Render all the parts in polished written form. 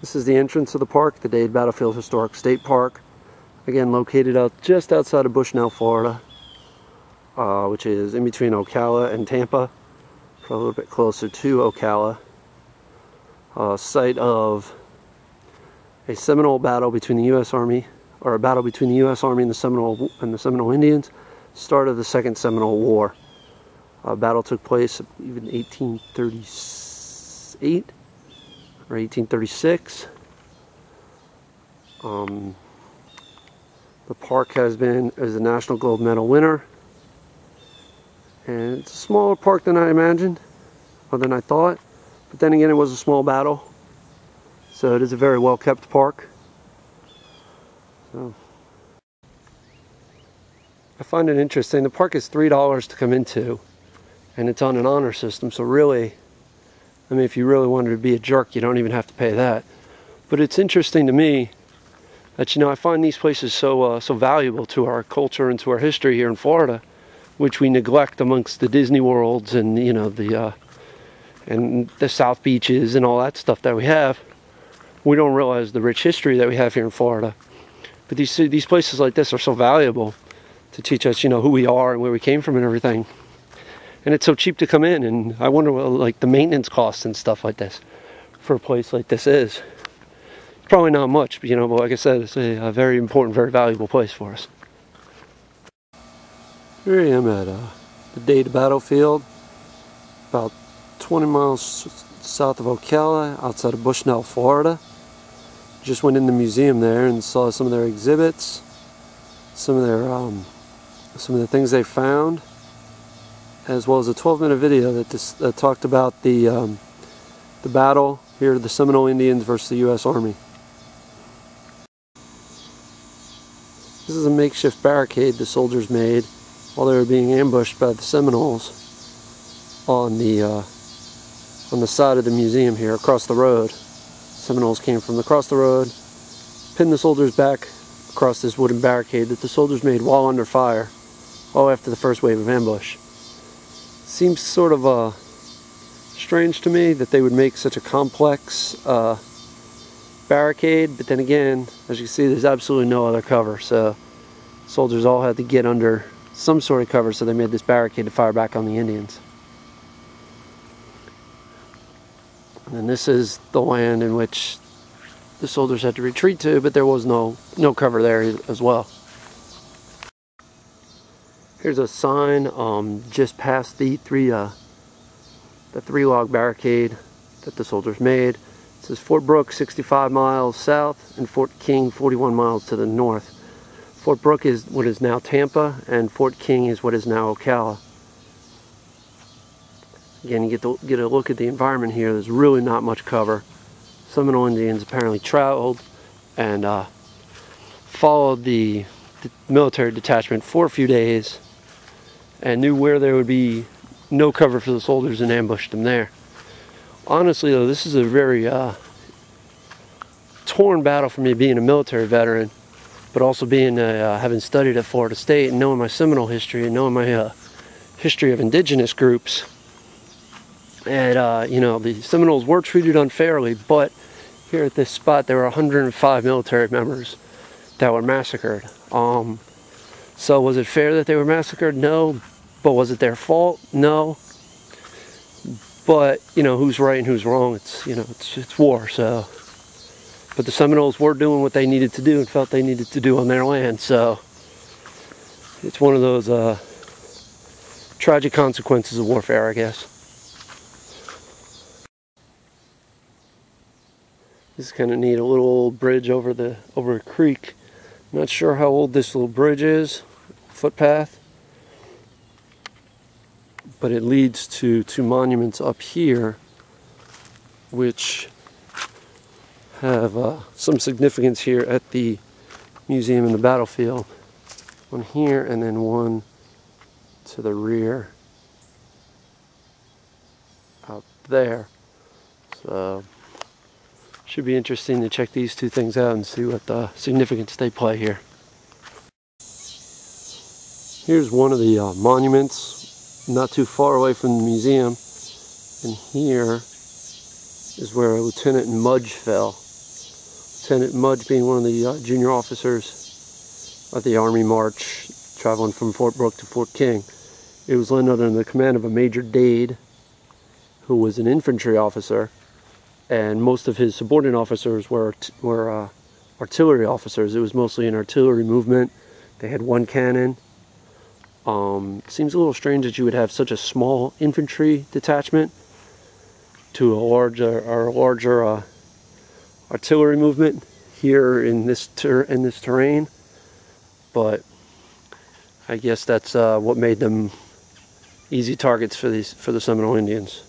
This is the entrance of the park, the Dade Battlefield State Park. Again, located just outside of Bushnell, Florida, which is in between Ocala and Tampa, a little bit closer to Ocala. Site of a Seminole battle between the U.S. Army, or a battle between the U.S. Army and the Seminole Indians. Start of the Second Seminole War. Battle took place, I believe, in 1838 or 1836. The park is a National Gold Medal winner, and it's a smaller park than I imagined, or than I thought. But then again, it was a small battle, so it is a very well kept park. So I find it interesting. The park is $3 to come into, and it's on an honor system, so really, I mean, if you really wanted to be a jerk, you don't even have to pay that. But it's interesting to me that, you know, I find these places so valuable to our culture and to our history here in Florida, which we neglect amongst the Disney Worlds and, you know, and the South Beaches and all that stuff that we have. We don't realize the rich history that we have here in Florida. But these places like this are so valuable to teach us, you know, who we are and where we came from and everything. And it's so cheap to come in, and I wonder what, like, the maintenance costs and stuff like this for a place like this is. Probably not much, but, you know, but like I said, it's a very important, very valuable place for us. Here I am at the Dade Battlefield, about 20 miles south of Ocala, outside of Bushnell, Florida. Just went in the museum there and saw some of their exhibits, some of the things they found, as well as a 12-minute video that talked about the battle here, the Seminole Indians versus the U.S. Army. This is a makeshift barricade the soldiers made while they were being ambushed by the Seminoles on the side of the museum here, across the road. Seminoles came from across the road, pinned the soldiers back across this wooden barricade that the soldiers made while under fire, all after the first wave of ambush. Seems sort of strange to me that they would make such a complex barricade, but then again, as you can see, there's absolutely no other cover, so soldiers all had to get under some sort of cover, so they made this barricade to fire back on the Indians. And this is the land in which the soldiers had to retreat to, but there was no cover there as well. Here's a sign just past the three log barricade that the soldiers made. It says Fort Brooke 65 miles south and Fort King 41 miles to the north. Fort Brooke is what is now Tampa, and Fort King is what is now Ocala. Again, you get a look at the environment here. There's really not much cover. Seminole Indians apparently traveled and followed the military detachment for a few days and knew where there would be no cover for the soldiers and ambushed them there. Honestly, though, this is a very torn battle for me, being a military veteran, but also being having studied at Florida State and knowing my Seminole history and knowing my history of indigenous groups. And you know, the Seminoles were treated unfairly, but here at this spot there were 105 military members that were massacred. So was it fair that they were massacred? No. But was it their fault? No. But, you know, who's right and who's wrong? It's, you know, it's war, so. But the Seminoles were doing what they needed to do and felt they needed to do on their land, so it's one of those tragic consequences of warfare, I guess. This is kind of neat, a little old bridge over a creek. Not sure how old this little bridge is, footpath, but it leads to two monuments up here which have some significance here at the museum in the battlefield. One here and then one to the rear out there. So should be interesting to check these two things out and see what the significance they play here. Here's one of the monuments not too far away from the museum, and here is where Lieutenant Mudge fell Lieutenant Mudge being one of the junior officers of the Army March traveling from Fort Brooke to Fort King. It was led under the command of a Major Dade, who was an infantry officer, and most of his subordinate officers were artillery officers. It was mostly an artillery movement. They had one cannon. Seems a little strange that you would have such a small infantry detachment to a larger artillery movement here in this terrain, but I guess that's what made them easy targets for the Seminole Indians.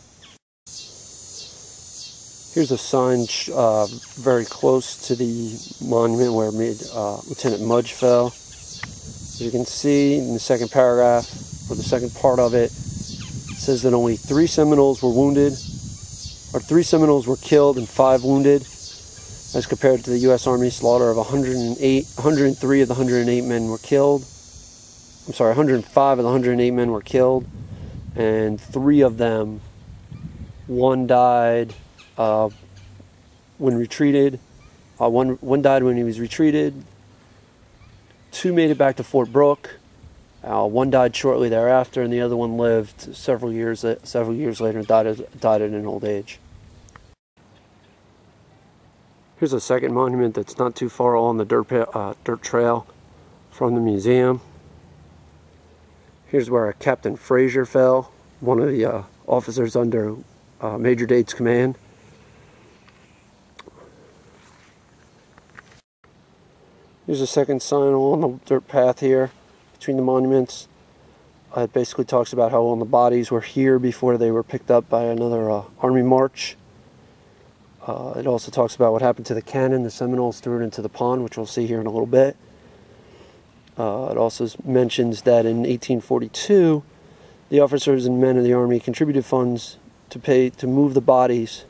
Here's a sign very close to the monument where Lieutenant Mudge fell. As you can see in the second paragraph, or the second part of it, it says that only 3 Seminoles were wounded, or 3 Seminoles were killed and 5 wounded, as compared to the U.S. Army slaughter of 103 of the 108 men were killed. I'm sorry, 105 of the 108 men were killed, and 3 of them, 1 died when retreated. One died when he was retreated. 2 made it back to Fort Brooke. 1 died shortly thereafter, and the other one lived several years later and died at an old age. Here's a second monument that's not too far on the dirt trail from the museum. Here's where Captain Frazier fell, one of the officers under Major Dade's command. Here's a second sign along the dirt path here between the monuments. It basically talks about how all the bodies were here before they were picked up by another Army march. It also talks about what happened to the cannon the Seminoles threw it into the pond, which we'll see here in a little bit. It also mentions that in 1842, the officers and men of the Army contributed funds to move the bodies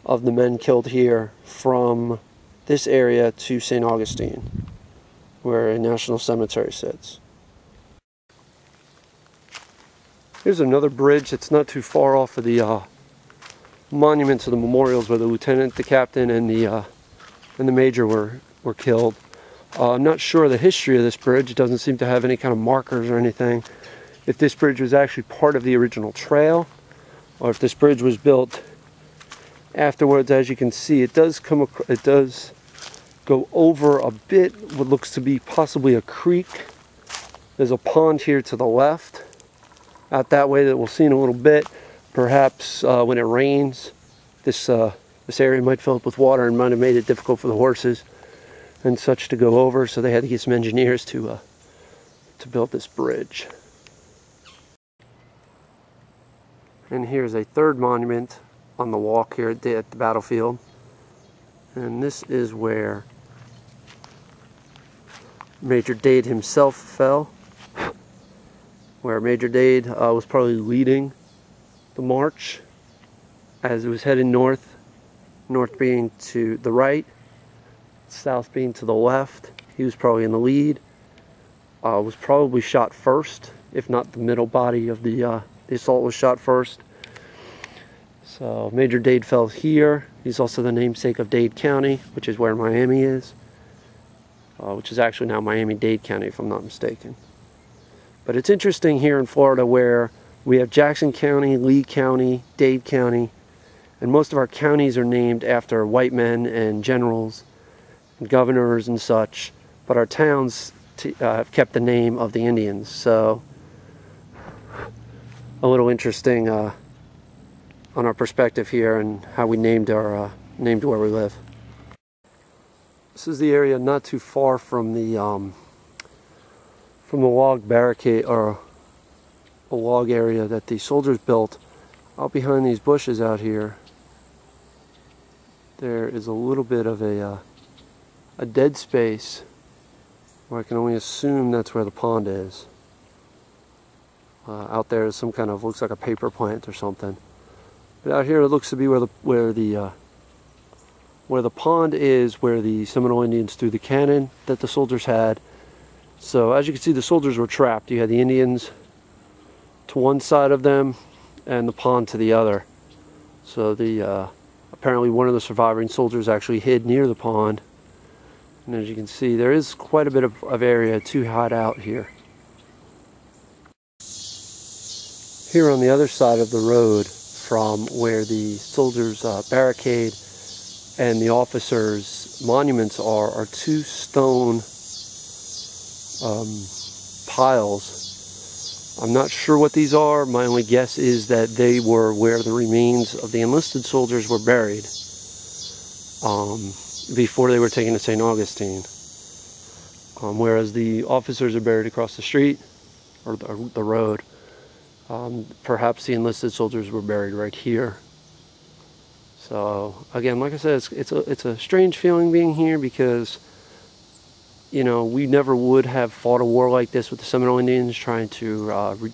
of the men killed here from this area to St. Augustine, where a national cemetery sits. Here's another bridge that's not too far off of the monuments of the memorials where the lieutenant, the captain, and the major were killed. I'm not sure the history of this bridge. It doesn't seem to have any kind of markers or anything. If this bridge was actually part of the original trail, or if this bridge was built afterwards. As you can see, it does go over a bit what looks to be possibly a creek. There's a pond here to the left, out that way, that we'll see in a little bit. Perhaps when it rains, this area might fill up with water and might have made it difficult for the horses and such to go over, so they had to get some engineers to build this bridge. And here's a third monument on the walk here at the battlefield, and this is where Major Dade himself fell, where Major Dade was probably leading the march as it was heading north, north being to the right, south being to the left. He was probably in the lead. Was probably shot first, if not the middle body of the assault was shot first. So Major Dade fell here. He's also the namesake of Dade County, which is where Miami is, which is actually now Miami-Dade County, if I'm not mistaken. But it's interesting here in Florida where we have Jackson County, Lee County, Dade County, and most of our counties are named after white men and generals and governors and such, but our towns have kept the name of the Indians. So a little interesting on our perspective here and how we named where we live. This is the area not too far from the log barricade, or a log area that the soldiers built. Out behind these bushes out here, there is a little bit of a dead space where I can only assume that's where the pond is. Out there is some kind of, looks like a paper plant or something. But out here it looks to be where the pond is, where the Seminole Indians threw the cannon that the soldiers had. So as you can see, the soldiers were trapped. You had the Indians to one side of them and the pond to the other. So the Apparently one of the surviving soldiers actually hid near the pond. And as you can see, there is quite a bit of area to hide out here. Here on the other side of the road from where the soldiers' barricade and the officers' monuments are two stone piles. I'm not sure what these are. My only guess is that they were where the remains of the enlisted soldiers were buried before they were taken to St. Augustine. Whereas the officers are buried across the street, or the road. Perhaps the enlisted soldiers were buried right here. So again, like I said, it's a strange feeling being here because, you know, we never would have fought a war like this with the Seminole Indians, trying to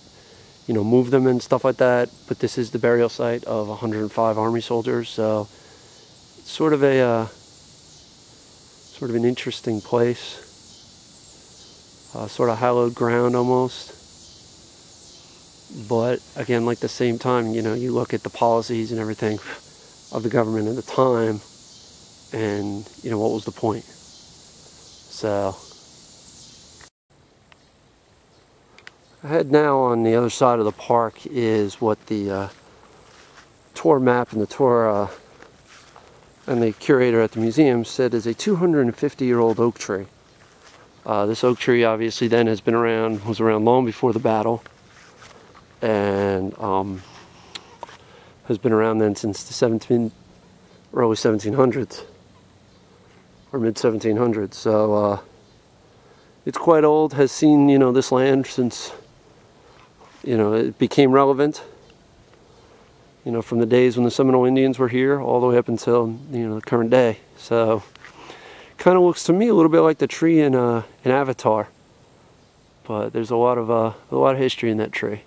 you know, move them and stuff like that. But this is the burial site of 105 Army soldiers, so it's sort of an interesting place, sort of hallowed ground almost. But again, like the same time, you know, you look at the policies and everything of the government at the time, and you know, what was the point? So ahead now on the other side of the park is what the tour map and the tour and the curator at the museum said is a 250-year-old oak tree. This oak tree obviously then was around long before the battle, and has been around then since the early 1700s or mid 1700s. So it's quite old. Has seen, you know, this land since, you know, it became relevant. You know, from the days when the Seminole Indians were here all the way up until, you know, the current day. So kind of looks to me a little bit like the tree in Avatar, but there's a lot of history in that tree.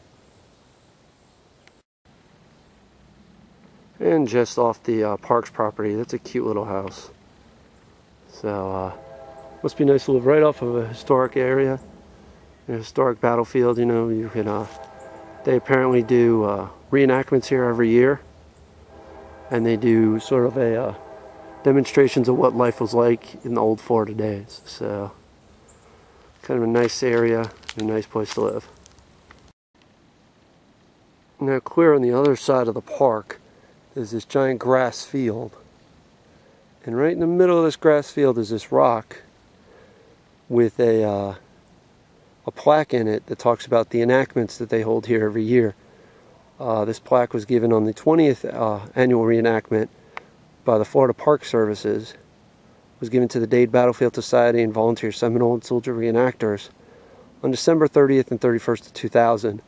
And just off the park's property, that's a cute little house. So must be nice to live right off of a historic area, a historic battlefield. You know, you can. They apparently do reenactments here every year, and they do sort of a demonstrations of what life was like in the old Florida days. So kind of a nice area, a nice place to live. Now, clear on the other side of the park, there's this giant grass field, and right in the middle of this grass field is this rock with a plaque in it that talks about the enactments that they hold here every year. This plaque was given on the 20th annual reenactment by the Florida Park Services. It was given to the Dade Battlefield Society and volunteer Seminole and soldier reenactors on December 30th and 31st of 2000.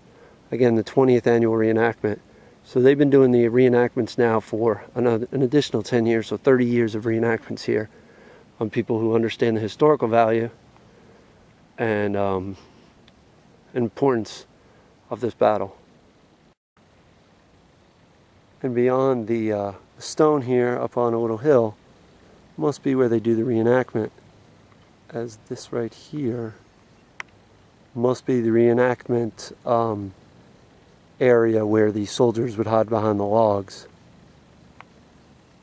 Again, the 20th annual reenactment. So they've been doing the reenactments now for an additional 10 years, so 30 years of reenactments here on people who understand the historical value and importance of this battle. And beyond the stone here up on a little hill must be where they do the reenactment, as this right here must be the reenactment area where the soldiers would hide behind the logs.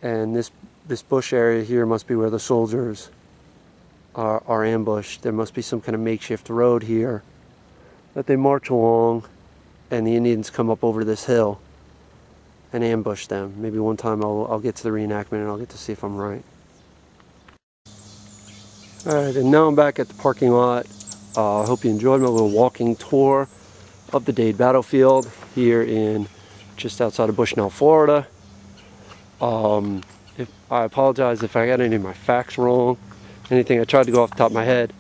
And this bush area here must be where the soldiers are ambushed. There must be some kind of makeshift road here that they march along, and the Indians come up over this hill and ambush them. Maybe one time I'll get to the reenactment and I'll get to see if I'm right. Alright, and now I'm back at the parking lot. I hope you enjoyed my little walking tour of the Dade Battlefield here in just outside of Bushnell, Florida. I apologize if I got any of my facts wrong. Anything, I tried to go off the top of my head.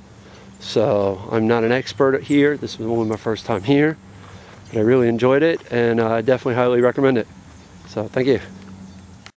So I'm not an expert here. This was only my first time here, but I really enjoyed it, and I definitely highly recommend it. So thank you.